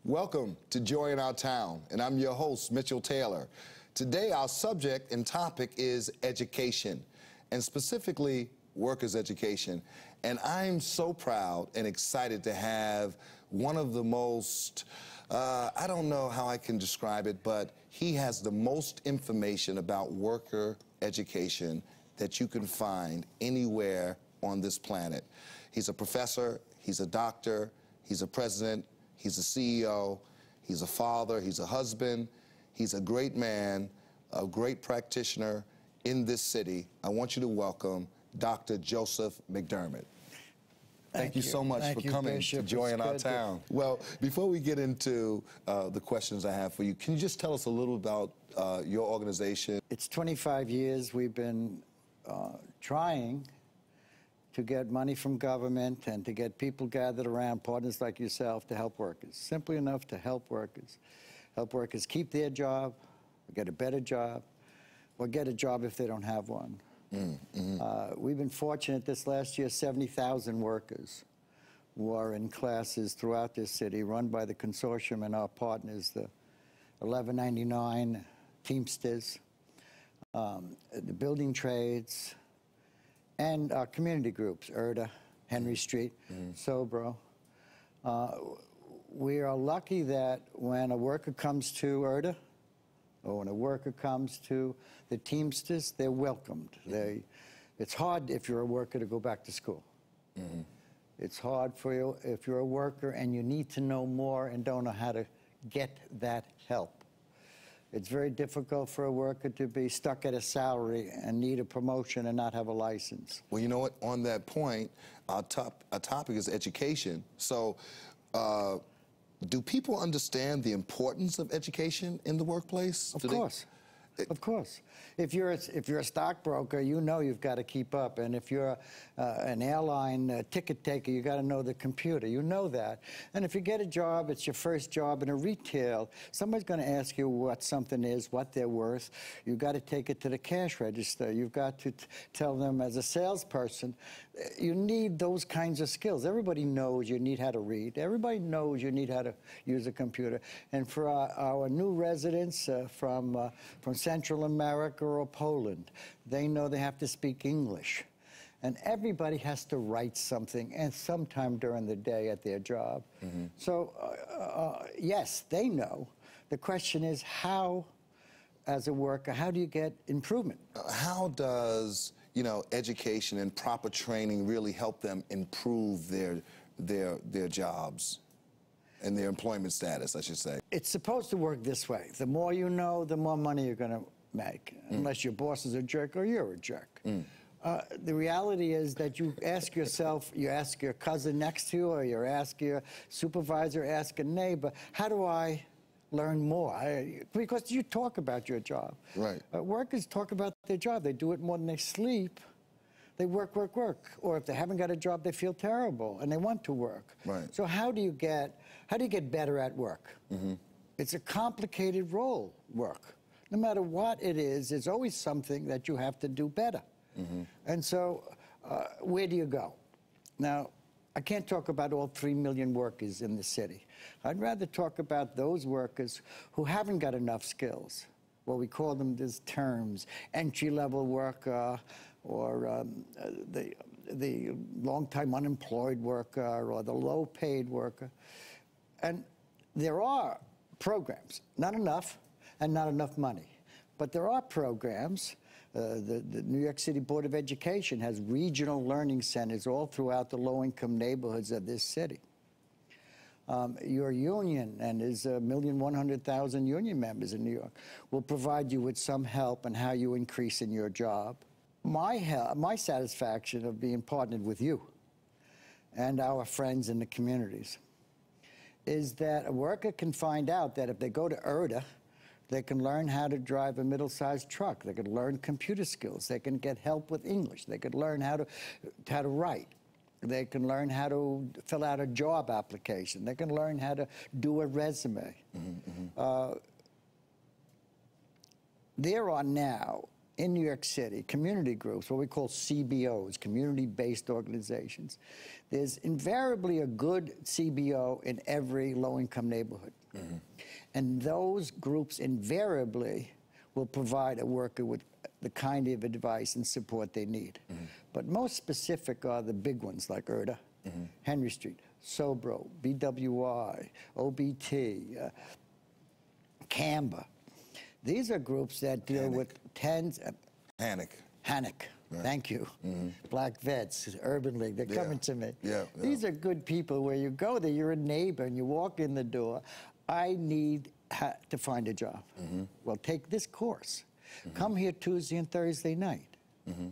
Welcome to Joy in Our Town, and I'm your host, Mitchell Taylor. Today, our subject and topic is education, and specifically workers' education. And I'm so proud and excited to have one of the most, I don't know how I can describe it, but he has the most information about worker education that you can find anywhere on this planet. He's a professor, he's a doctor, he's a president, he's a CEO, he's a father, he's a husband, he's a great man, a great practitioner in this city. I want you to welcome Dr. Joseph McDermott. Thank you so much for coming to Joy in Our Town. Well, before we get into the questions I have for you, can you just tell us a little about your organization? It's 25 years we've been trying to get money from government and to get people gathered around, partners like yourself, to help workers. Simply enough to help workers. Help workers keep their job, or get a better job, or get a job if they don't have one. We've been fortunate this last year, 70,000 workers were in classes throughout this city run by the Consortium and our partners, the 1199 Teamsters, the building trades, and our community groups, ERDA, Henry Street, Sobro. We are lucky that when a worker comes to ERDA, or when a worker comes to the Teamsters, they're welcomed. It's hard if you're a worker to go back to school. It's hard for you if you're a worker and you need to know more and don't know how to get that help. It's very difficult for a worker to be stuck at a salary and need a promotion and not have a license. Well, you know what? On that point, our topic is education. So, do people understand the importance of education in the workplace? Of course. Of course. If you're a stockbroker, you know you've got to keep up. And if you're an airline ticket taker, you got to know the computer. You know that. And if you get a job, it's your first job in a retail, somebody's going to ask you what something is, what they're worth. You've got to take it to the cash register. You've got to tell them as a salesperson, you need those kinds of skills. Everybody knows you need how to read. Everybody knows you need how to use a computer. And for our new residents from Central America or Poland, they know they have to speak English. And everybody has to write something and sometime during the day at their job. So, yes, they know. The question is how, as a worker, how do you get improvement? How does, you know, education and proper training really help them improve their jobs and their employment status, I should say? It's supposed to work this way. The more you know, the more money you're going to make, unless your boss is a jerk or you're a jerk. The reality is that you ask yourself, you ask your cousin next to you, or you ask your supervisor, ask a neighbor, how do I learn more? Because you talk about your job. Right. Workers talk about their job. They do it more than they sleep. They work, work, work. Or if they haven't got a job, they feel terrible and they want to work. Right. So how do you get better at work? It's a complicated role, work. No matter what it is, there's always something that you have to do better. And so where do you go? Now, I can't talk about all 3 million workers in the city. I'd rather talk about those workers who haven't got enough skills. Well, we call them these terms, entry-level worker, or the long-time unemployed worker, or the low-paid worker. And there are programs, not enough and not enough money, but there are programs. The New York City Board of Education has regional learning centers all throughout the low-income neighborhoods of this city. Your union, and there's 1,100,000 union members in New York, will provide you with some help in how you increase in your job. My satisfaction of being partnered with you and our friends in the communities is that a worker can find out that if they go to ERDA, they can learn how to drive a middle-sized truck. They can learn computer skills. They can get help with English. They can learn how to write. They can learn how to fill out a job application. They can learn how to do a resume. There are now in New York City, community groups, what we call CBOs, community-based organizations, there's invariably a good CBO in every low-income neighborhood. Mm-hmm. And those groups invariably will provide a worker with the kind of advice and support they need. Mm-hmm. But most specific are the big ones like IRTA, mm-hmm. Henry Street, Sobro, BWI, OBT, CAMBA. These are groups that deal with tens... HANIC. HANIC, right. Thank you. Mm-hmm. Black Vets, Urban League, they're coming to me. Yeah, yeah. These are good people where you go there, you're a neighbor, and you walk in the door, I need to find a job. Mm-hmm. Well, take this course. Mm-hmm. Come here Tuesday and Thursday night. Mm-hmm.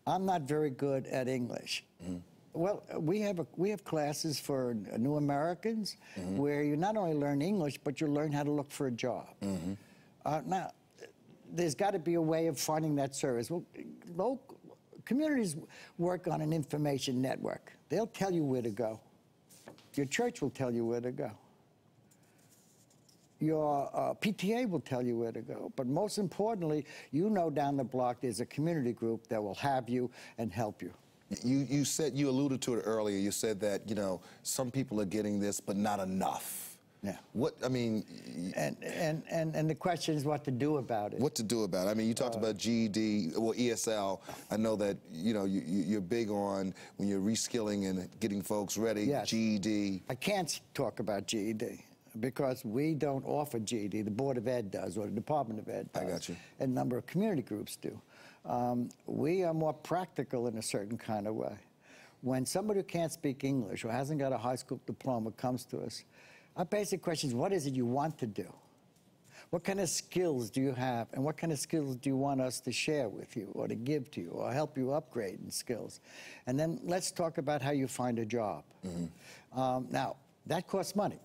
I'm not very good at English. Mm-hmm. Well, we have classes for new Americans mm-hmm. where you not only learn English, but you learn how to look for a job. Mm-hmm. Now, there's got to be a way of finding that service. Well, local communities work on an information network. They'll tell you where to go. Your church will tell you where to go. Your PTA will tell you where to go. But most importantly, you know down the block there's a community group that will have you and help you. You said, you alluded to it earlier, you said that, you know, some people are getting this, but not enough. Yeah. What, I mean... And the question is what to do about it. What to do about it. I mean, you talked about GED, or ESL. I know that, you know, you're big on when you're reskilling and getting folks ready, yes. GED. I can't talk about GED because we don't offer GED. The Board of Ed does, or the Department of Ed does. I got you. And a number of community groups do. We are more practical in a certain kind of way. When somebody who can't speak English or hasn't got a high school diploma comes to us, our basic question is, what is it you want to do? What kind of skills do you have, and what kind of skills do you want us to share with you or to give to you or help you upgrade in skills? And then let's talk about how you find a job. Mm-hmm. Now, that costs money.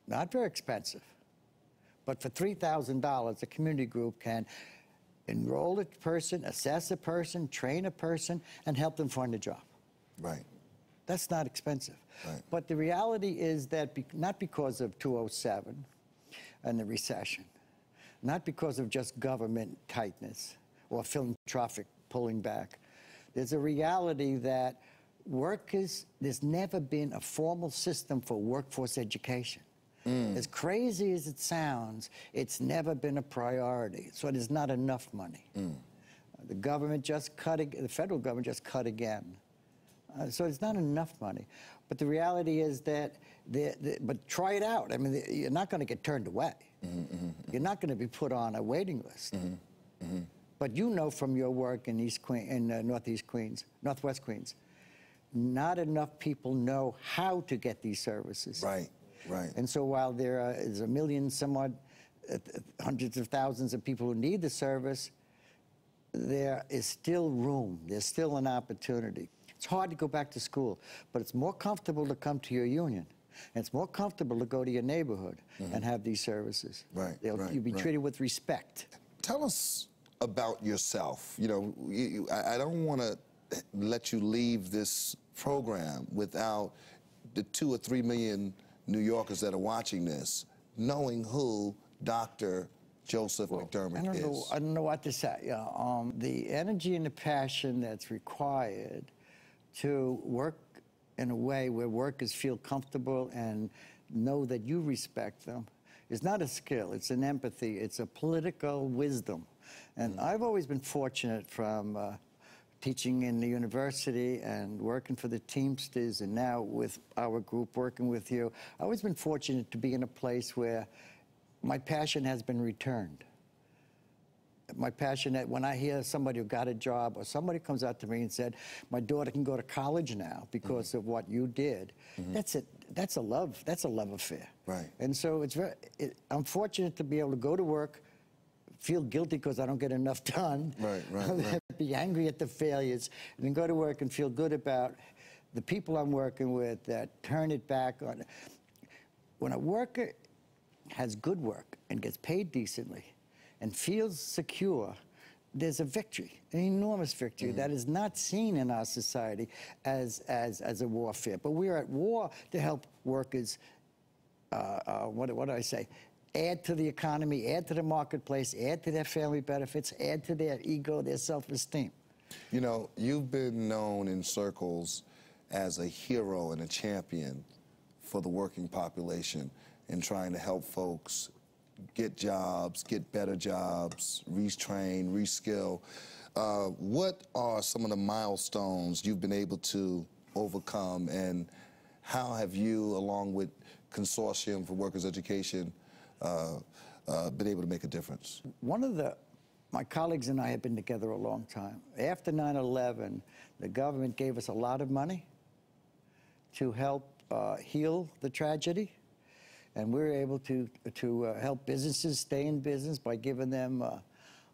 Not very expensive. But for $3,000, a community group can enroll a person, assess a person, train a person, and help them find a job. Right. That's not expensive. Right. But the reality is that not because of 2007 and the recession, not because of just government tightness or philanthropic pulling back, there's a reality that there's never been a formal system for workforce education. As crazy as it sounds, it's never been a priority, so there's not enough money. The government just cut, the federal government just cut again. So it's not enough money. But the reality is that, but try it out. I mean, you're not going to get turned away. You're not going to be put on a waiting list. But you know from your work in Northwest Queens, not enough people know how to get these services. Right. Right. And so while there is a million, somewhat, hundreds of thousands of people who need the service, there is still room. There's still an opportunity. It's hard to go back to school, but it's more comfortable to come to your union. And it's more comfortable to go to your neighborhood and have these services. Right, You'll be treated with respect. Tell us about yourself. You know, I don't want to let you leave this program without the 2 or 3 million New Yorkers that are watching this, knowing who Dr. Joseph McDermott is. I don't know what to say. The energy and the passion that's required to work in a way where workers feel comfortable and know that you respect them is not a skill, it's an empathy, it's a political wisdom. And I've always been fortunate from teaching in the university and working for the Teamsters, and now with our group working with you. I've always been fortunate to be in a place where my passion has been returned. My passion that when I hear somebody who got a job or somebody comes out to me and said, my daughter can go to college now because of what you did, that's a love affair. Right. And so I'm fortunate to be able to go to work, feel guilty because I don't get enough done, right. Be angry at the failures, and then go to work and feel good about the people I'm working with that turn it back on. When a worker has good work and gets paid decently and feels secure, there's a victory, an enormous victory that is not seen in our society as a warfare. But we are at war to help workers, what do I say, add to the economy, add to the marketplace, add to their family benefits, add to their ego, their self-esteem. You know, you've been known in circles as a hero and a champion for the working population in trying to help folks get jobs, get better jobs, retrain, reskill. What are some of the milestones you've been able to overcome, and how have you, along with Consortium for Workers' Education, been able to make a difference? My colleagues and I have been together a long time. After 9/11, the government gave us a lot of money to help heal the tragedy, and we were able to help businesses stay in business by giving them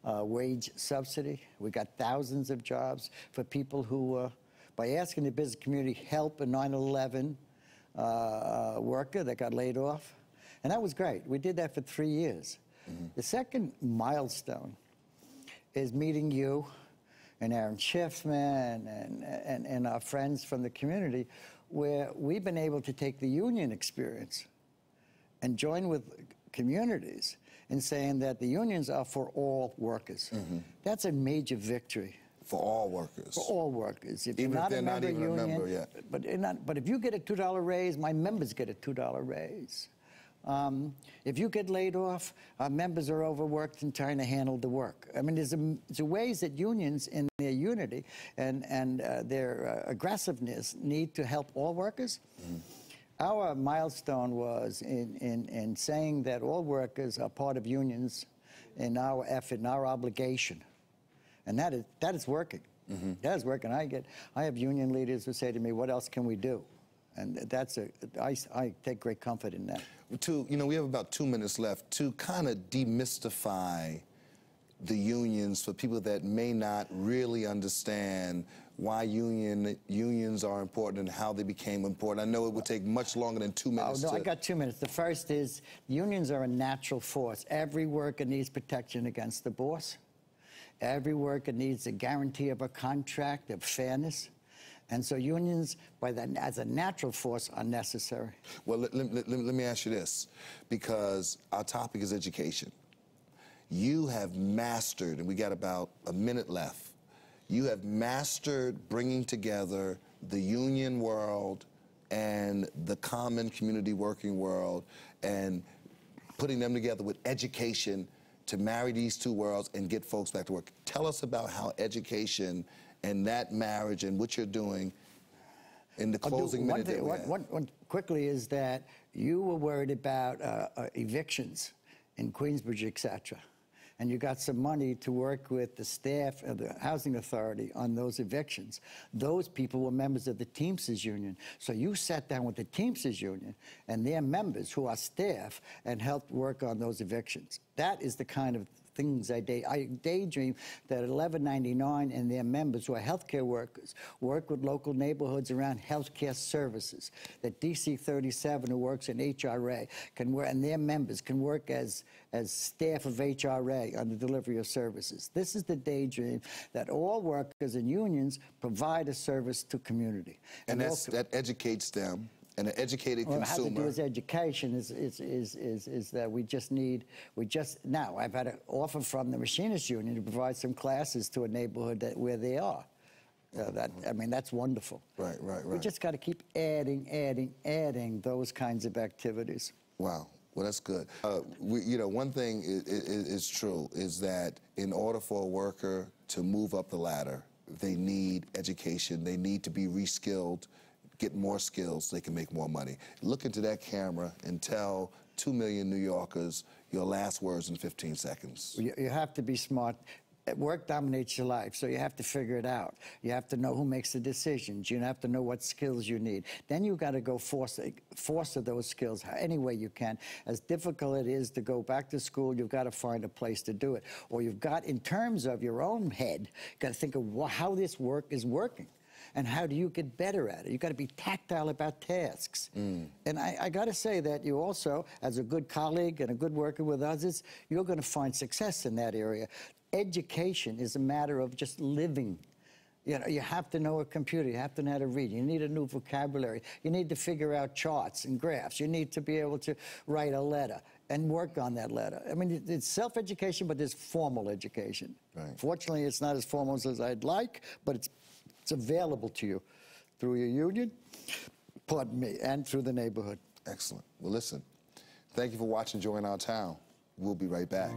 wage subsidy. We got thousands of jobs for people who, by asking the business community help a 9/11 worker that got laid off. And that was great. We did that for 3 years. Mm-hmm. The second milestone is meeting you and Aaron Schiffman and our friends from the community, where we've been able to take the union experience and join with communities in saying that the unions are for all workers. Mm-hmm. That's a major victory. For all workers. For all workers. If even you're not if they're a member not even union, a member yet. But if you get a $2 raise, my members get a $2 raise. If you get laid off, our members are overworked and trying to handle the work. I mean, there's ways that unions, in their unity and their aggressiveness, need to help all workers. Mm-hmm. Our milestone was in saying that all workers are part of unions in our effort, in our obligation. And that is working. Mm-hmm. That is working. I have union leaders who say to me, what else can we do? And I take great comfort in that. We have about 2 minutes left to kind of demystify the unions for people that may not really understand why unions are important and how they became important. I know it would take much longer than 2 minutes. Oh, no, I got 2 minutes. The first is unions are a natural force. Every worker needs protection against the boss. Every worker needs a guarantee of a contract, of fairness. And so unions, as a natural force, are necessary. Well, let me ask you this, because our topic is education. You have mastered, and we got about a minute left, you have mastered bringing together the union world and the common community working world and putting them together with education to marry these two worlds and get folks back to work. Tell us about how education and that marriage and what you're doing in the closing minute that we have. One quickly is that you were worried about evictions in Queensbridge, et cetera. And you got some money to work with the staff of the Housing Authority on those evictions. Those people were members of the Teamsters Union. So you sat down with the Teamsters Union and their members, who are staff, and helped work on those evictions. That is the kind of things I daydream that 1199 and their members, who are healthcare workers, work with local neighborhoods around healthcare services. That DC 37, who works in HRA, can work, and their members can work as staff of HRA on the delivery of services. This is the daydream, that all workers and unions provide a service to community. And that educates them. And an educated consumer. What has to do with education is that now I've had an offer from the Machinists Union to provide some classes to a neighborhood where they are. I mean, that's wonderful. Right. We just got to keep adding those kinds of activities. Wow. Well, that's good. One thing is true, is that in order for a worker to move up the ladder, they need education. They need to be reskilled, get more skills so they can make more money. Look into that camera and tell 2 million New Yorkers your last words in 15 seconds. You have to be smart. Work dominates your life, so you have to figure it out. You have to know who makes the decisions. You have to know what skills you need. Then you've got to go foster those skills any way you can. As difficult it is to go back to school, you've got to find a place to do it. Or you've got, in terms of your own head, got to think of how this work is working. And how do you get better at it? You've got to be tactile about tasks. And I got to say that you also, as a good colleague and a good worker with others, you're going to find success in that area. Education is a matter of just living. You have to know a computer. You have to know how to read. You need a new vocabulary. You need to figure out charts and graphs. You need to be able to write a letter. and work on that letter. I mean, it's self-education, but there's formal education. Right. Fortunately, it's not as formal as I'd like, but it's available to you through your union, pardon me, and through the neighborhood. Excellent. Well, listen, thank you for watching Join Our Town. We'll be right back.